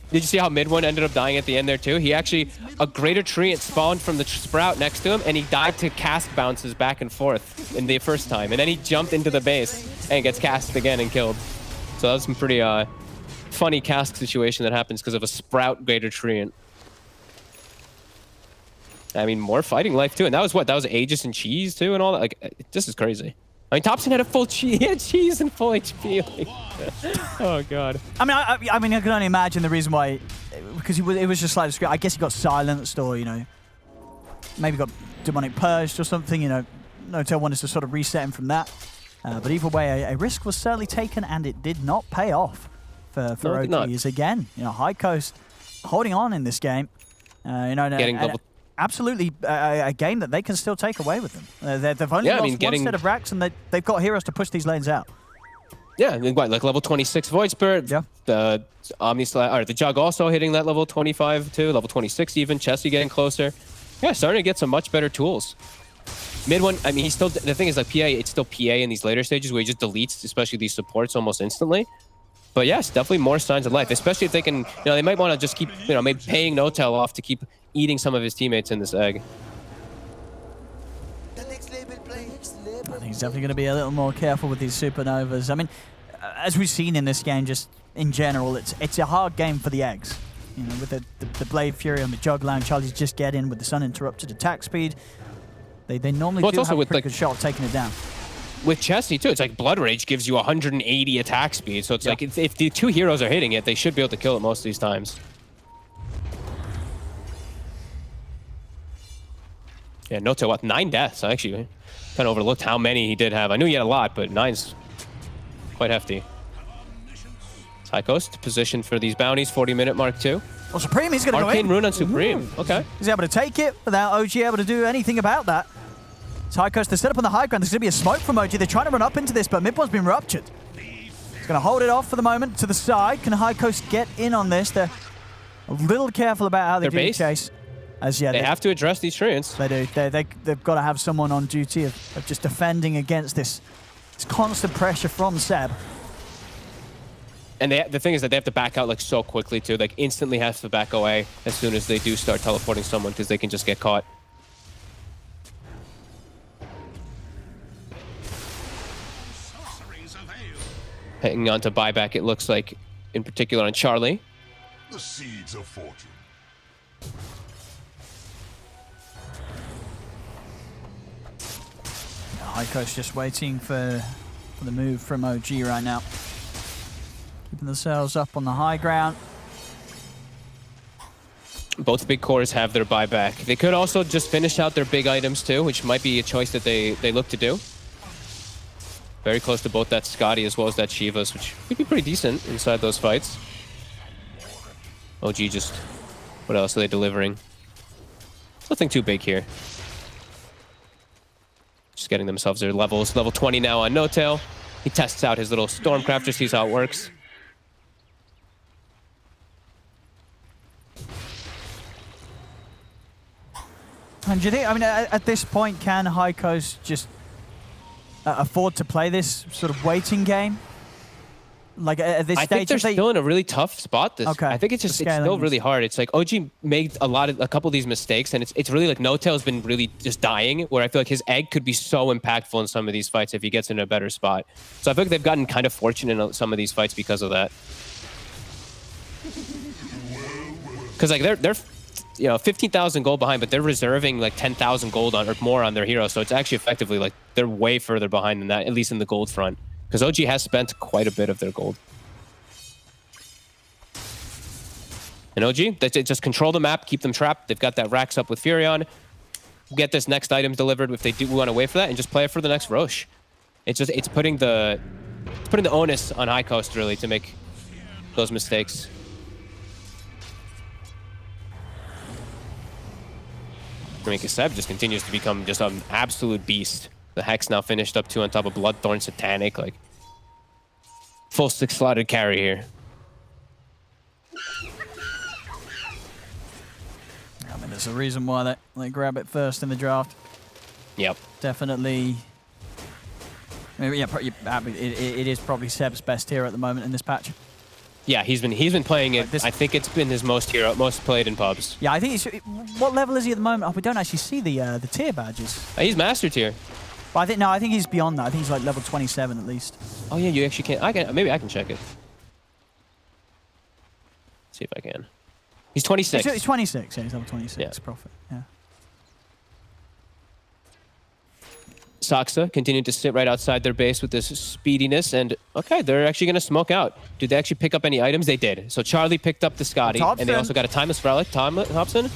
[SPEAKER 2] Did you see how mid one ended up dying at the end there too? He actually, a Greater Treant spawned from the Sprout next to him, and he died to cast bounces back and forth in the first time. And then he jumped into the base and gets cast again and killed. So that was some pretty funny cast situation that happens because of a Sprout Greater Treant. I mean, more fighting life too. And that was what? That was Aegis and Cheese too and all that? Like, this is crazy. I mean, Topson had a full cheese. He had cheese and full HP. Oh god.
[SPEAKER 1] I mean, I can only imagine the reason why, because it was just like, I guess he got silenced, or maybe got demonic purged or something. No-Tail wanted to sort of reset him from that. But either way, a risk was certainly taken, and it did not pay off for OGs again. High Coast holding on in this game.
[SPEAKER 2] Getting double.
[SPEAKER 1] Absolutely a game that they can still take away with them. They've only lost one set of racks, and they've got heroes to push these lanes out.
[SPEAKER 2] Yeah, like level 26 Void Spirit.
[SPEAKER 1] Yeah.
[SPEAKER 2] The or the Jug also hitting that level 25 too, level 26 even. Chessie getting closer. Yeah, starting to get some much better tools. Mid one, I mean, he's still, the thing is like PA, it's still PA in these later stages where he just deletes, especially these supports almost instantly. But yes, definitely more signs of life, especially if they can, they might want to just keep, maybe paying No-Tail off to keep eating some of his teammates in this egg.
[SPEAKER 3] The next label play.
[SPEAKER 1] I think he's definitely going to be a little more careful with these supernovas. I mean, as we've seen in this game, just in general, it's a hard game for the eggs. With the Blade Fury and the Jug Lounge, Charlie's just get in with the uninterrupted attack speed. They normally do have a pretty good shot of taking it down.
[SPEAKER 2] With Chessie too, it's like Blood Rage gives you 180 attack speed, so it's like if the two heroes are hitting it, they should be able to kill it most of these times. Yeah, No-Tail, what, 9 deaths? I actually kind of overlooked how many he did have. I knew he had a lot, but 9's quite hefty. High Coast positioned for these bounties, 40-minute mark too.
[SPEAKER 1] Well, Supreme, he's going to go in.
[SPEAKER 2] Arcane Rune on Supreme. Okay.
[SPEAKER 1] He's able to take it without OG able to do anything about that. So High Coast, they're set up on the high ground. There's going to be a smoke from OG. They're trying to run up into this, but mid one's been ruptured. He's going to hold it off for the moment to the side. Can High Coast get in on this? They're a little careful about how they do the chase. As yet,
[SPEAKER 2] they have to address these treants.
[SPEAKER 1] They do. They've got to have someone on duty of just defending against this constant pressure from Seb.
[SPEAKER 2] And the thing is that they have to back out like so quickly too. Like instantly has to back away as soon as they do start teleporting someone because they can just get caught. Hanging on to buyback, it looks like, in particular on Charlie.
[SPEAKER 4] The seeds of fortune.
[SPEAKER 1] High Coast just waiting for the move from OG right now. Keeping themselves up on the high ground.
[SPEAKER 2] Both big cores have their buyback. They could also just finish out their big items too, which might be a choice that they look to do. Very close to both that Scotty as well as that Shivas, which could be pretty decent inside those fights. OG just... what else are they delivering? Nothing too big here. Just getting themselves their levels. Level 20 now on No-Tail. He tests out his little Stormcrafter, sees how it works.
[SPEAKER 1] And do you think, I mean, at this point, can High Coast just afford to play this sort of waiting game? Like at this stage,
[SPEAKER 2] I think they're still in a really tough spot. I think it's still really hard. It's like OG made a couple of these mistakes, and it's really like No-Tail's been really just dying. Where I feel like his egg could be so impactful in some of these fights if he gets in a better spot. So I feel like they've gotten kind of fortunate in some of these fights because of that. Because like they're 15,000 gold behind, but they're reserving like 10,000 gold or more on their hero. So it's actually effectively like they're way further behind than that, at least in the gold front. Because OG has spent quite a bit of their gold. And OG, they just control the map, keep them trapped. They've got that racks up with Furion. Get this next item delivered if they do want to wait for that, and just play it for the next Roche. It's putting the onus on High Coast really to make those mistakes. Seb just continues to become just an absolute beast. The Hex now finished up 2 on top of Bloodthorn, Satanic, like full 6-slotted carry here.
[SPEAKER 1] I mean, there's a reason why they grab it first in the draft.
[SPEAKER 2] Yep.
[SPEAKER 1] Definitely. Maybe, yeah, it is probably Seb's best hero at the moment in this patch.
[SPEAKER 2] Yeah, he's been playing it. I think it's been his most played in pubs.
[SPEAKER 1] Yeah, I think what level is he at the moment? Oh, we don't actually see the tier badges.
[SPEAKER 2] He's master tier.
[SPEAKER 1] But I think he's beyond that. I think he's like level 27 at least.
[SPEAKER 2] Oh yeah, you actually can't. Maybe I can check it. See if I can. He's 26.
[SPEAKER 1] He's 26. Yeah, he's level 26.
[SPEAKER 2] Yeah.
[SPEAKER 1] Profit. Yeah.
[SPEAKER 2] Saksa continued to sit right outside their base with this speediness, and okay, they're actually going to smoke out. Did they actually pick up any items? They did. So Charlie picked up the Scotty, and they also got a Timeless Relic. Hobson?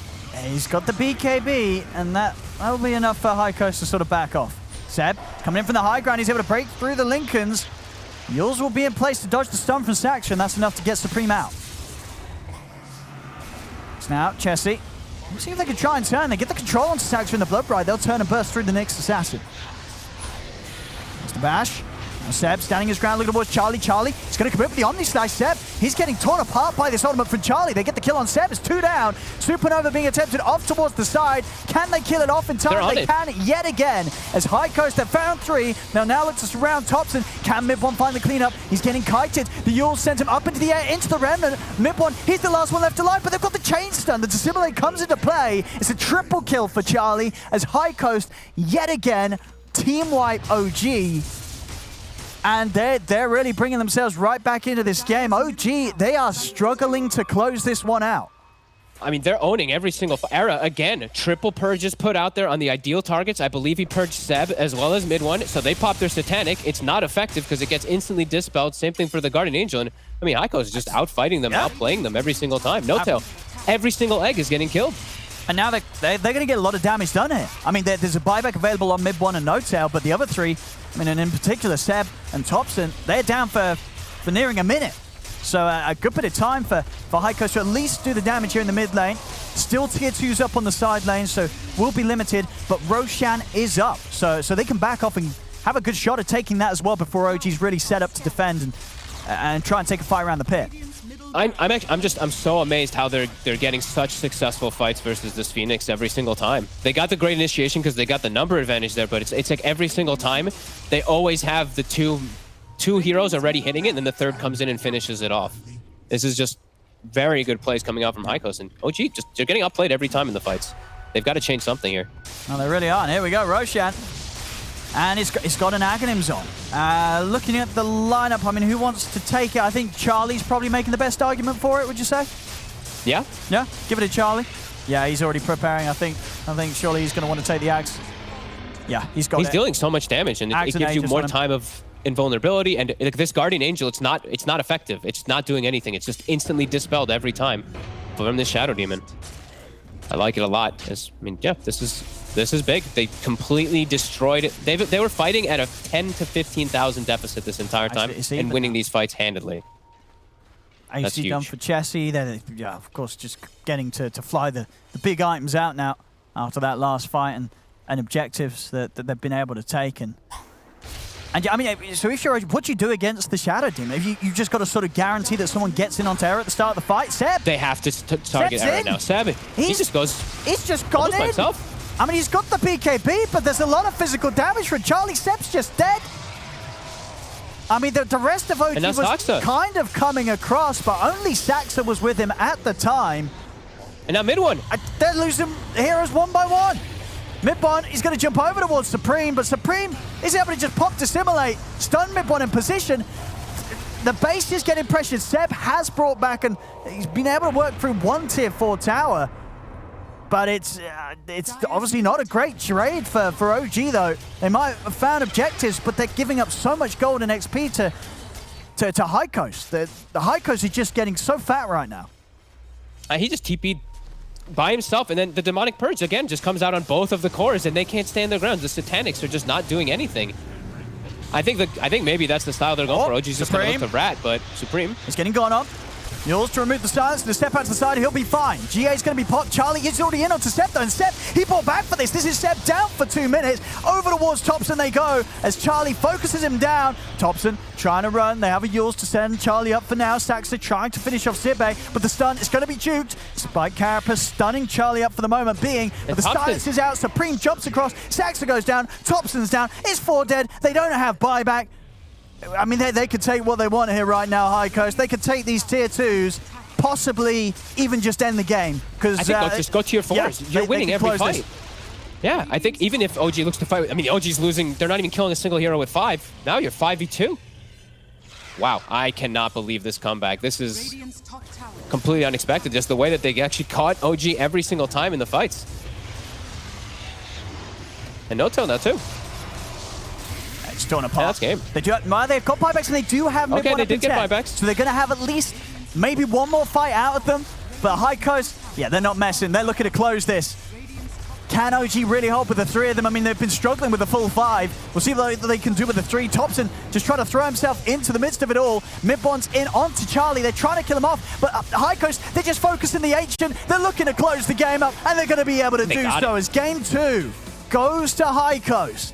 [SPEAKER 1] He's got the BKB, and that'll be enough for High Coast to sort of back off. Seb coming in from the high ground. He's able to break through the Lincolns. Yules will be in place to dodge the stun from Saxon, and that's enough to get Supreme out. So now, Chessie. Let's see if they can try and turn. They get the control onto Saxon in the Blood Bride. They'll turn and burst through the next assassin. There's the bash. Seb standing his ground, looking towards Charlie. Charlie, he's going to commit with the Omni Slash. Seb, he's getting torn apart by this ultimate from Charlie. They get the kill on Seb. It's 2 down. Supernova being attempted off towards the side. Can they kill it off in time? They can yet again. As High Coast have found 3. They'll now look to surround Thompson. Can Mid1 find the cleanup? He's getting kited. The Yule sends him up into the air, into the Remnant. Mid1, he's the last one left alive, but they've got the chain stun. The Dissimulate comes into play. It's a triple kill for Charlie as High Coast yet again team wipe OG. And they're really bringing themselves right back into this game. OG, they are struggling to close this one out.
[SPEAKER 2] I mean, they're owning every single era. Again, triple purges put out there on the ideal targets. I believe he purged Seb as well as Mid1. So they pop their Satanic. It's not effective because it gets instantly dispelled. Same thing for the Guardian Angel. And I mean, Heiko is just outfighting them, outplaying them every single time. No tail. Every single egg is getting killed.
[SPEAKER 1] And now they're going to get a lot of damage done here. I mean, there's a buyback available on Mid1 and No Tail, but the other 3, I mean, and in particular, Seb and Thompson, they're down for nearing a minute. So a good bit of time for Heiko to at least do the damage here in the mid lane. Still tier 2s up on the side lane, so will be limited, but Roshan is up. So they can back off and have a good shot at taking that as well before OG's really set up to defend and try and take a fight around the pit.
[SPEAKER 2] I'm so amazed how they're getting such successful fights versus this Phoenix every single time. They got the great initiation because they got the number advantage there, but it's like every single time they always have the two heroes already hitting it, and then the third comes in and finishes it off. This is just very good plays coming out from Heikos, and OG they're getting outplayed every time in the fights. They've got to change something here.
[SPEAKER 1] Oh, they really are. And here we go, Roshan. And it's got an Aghanims on. Looking at the lineup, I mean, who wants to take it? I think Charlie's probably making the best argument for it, would you say?
[SPEAKER 2] Yeah.
[SPEAKER 1] Yeah? Give it to Charlie. Yeah, he's already preparing, I think surely he's going to want to take the Ags. Yeah, he's got it.
[SPEAKER 2] He's dealing so much damage, and it gives you more time of invulnerability. And like this Guardian Angel, it's not effective. It's not doing anything. It's just instantly dispelled every time from this Shadow Demon. I like it a lot. I mean, yeah, this is big. They completely destroyed it. They were fighting at a 10 to 15,000 deficit this entire time and winning these fights handedly.
[SPEAKER 1] AC done for Chessie. They're, yeah, of course, just getting to fly the big items out now after that last fight and objectives that they've been able to take. And yeah, I mean, so if you're, what do you do against the Shadow Demon? You've just got to sort of guarantee that someone gets in on Terror at the start of the fight. Seb!
[SPEAKER 2] They have to target Terror now. Seb, he just goes...
[SPEAKER 1] He's just gone in. By himself. I mean, he's got the BKB, but there's a lot of physical damage from Charlie. Seb's just dead. I mean, the rest of OG was
[SPEAKER 2] Saxa
[SPEAKER 1] kind of coming across, but only Saxa was with him at the time.
[SPEAKER 2] And now Mid1.
[SPEAKER 1] They're losing heroes one by one. Mid1, he's going to jump over towards Supreme, but Supreme is able to just pop Dissimulate, stun Mid1 in position. The base is getting pressured. Seb has brought back, and he's been able to work through one tier 4 tower. But it's obviously not a great trade for OG, though. They might have found objectives, but they're giving up so much gold and XP to High Coast. The High Coast is just getting so fat right now.
[SPEAKER 2] He just TP'd by himself, and then the Demonic Purge, again, just comes out on both of the cores, and they can't stand their ground. The Satanics are just not doing anything. I think maybe that's the style they're going for. OG's just going to look the rat, but Supreme.
[SPEAKER 1] He's getting gone up. Yules to remove the silence, to step out to the side, he'll be fine. GA's going to be popped. Charlie is already in onto Seb, though, and Seb, he brought back for this. This is Seb down for 2 minutes. Over towards Thompson they go, as Charlie focuses him down. Thompson trying to run. They have a Yules to send Charlie up for now. Saxa trying to finish off Sibbe, but the stun is going to be juked. Spike Carapace stunning Charlie up for the moment being, but the silence is out. Supreme jumps across. Saxa goes down. Thompson's down. It's 4 dead. They don't have buyback. I mean, they could take what they want here right now, High Coast. They could take these tier 2s, possibly even just end the game. Because
[SPEAKER 2] I think just go tier 4s. Yeah, you're winning every fight. This. Yeah, I think even if OG looks to fight, I mean, OG's losing. They're not even killing a single hero with 5. Now you're 5v2. Wow, I cannot believe this comeback. This is completely unexpected. Just the way that they actually caught OG every single time in the fights. And No-Tail now too.
[SPEAKER 1] It's torn apart.
[SPEAKER 2] Yeah, that's game.
[SPEAKER 1] They've got buybacks, and they do have
[SPEAKER 2] okay,
[SPEAKER 1] Mid1
[SPEAKER 2] they did get buybacks.
[SPEAKER 1] So they're going to have at least maybe one more fight out of them. But High Coast, yeah, they're not messing. They're looking to close this. Can OG really hold with the 3 of them? I mean, they've been struggling with the full 5. We'll see what they can do with the 3. Thompson just trying to throw himself into the midst of it all. Mid1's in onto Charlie. They're trying to kill him off, but High Coast, they're just focusing the ancient. They're looking to close the game up, and they're going to be able to do so as game 2 goes to High Coast.